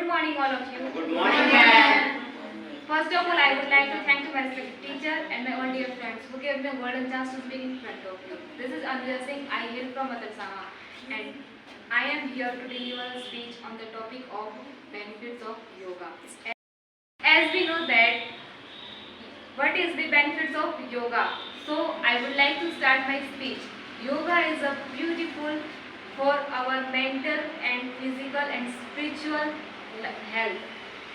morning, all of you. Good morning, ma'am. First of all, I would like to thank my respected teacher and my all dear friends who gave me a golden chance to speak in front of you. This is Anjali Singh. I hail from Madrasaha, and I am here to deliver a speech on the topic of benefits of yoga. As we know that, what is the benefits of yoga? So I would like to start my speech. Yoga is a beautiful for our mental and physical and spiritual health,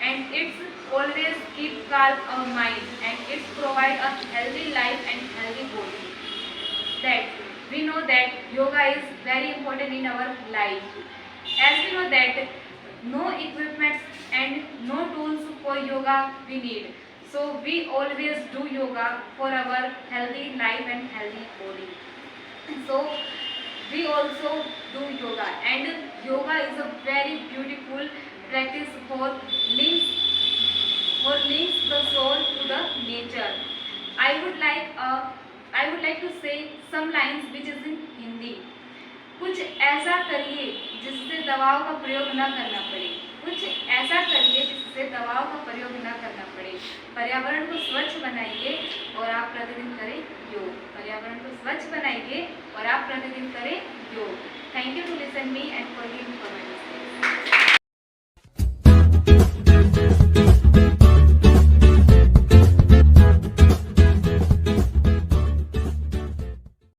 and it's always keep calm our mind, and it's provide a healthy life and healthy body. That we know that yoga is very important in our life. As we know that no equipment and no tools for yoga we need. So we always do yoga for our healthy life and healthy body. So we also do yoga, and yoga is a very beautiful practice for links the soul to the nature. I would like to say some lines which is in Hindi. कुछ ऐसा करिए जिससे दवाओं का प्रयोग न करना पड़े, कुछ ऐसा करिए जिससे दवाओं का प्रयोग न करना पड़े। पर्यावरण को स्वच्छ बनाइए और आप प्रतिदिन करें योग। पर्यावरण को स्वच्छ बनाइए और आप प्रतिदिन करें योग। Thank you to listen me and for giving for my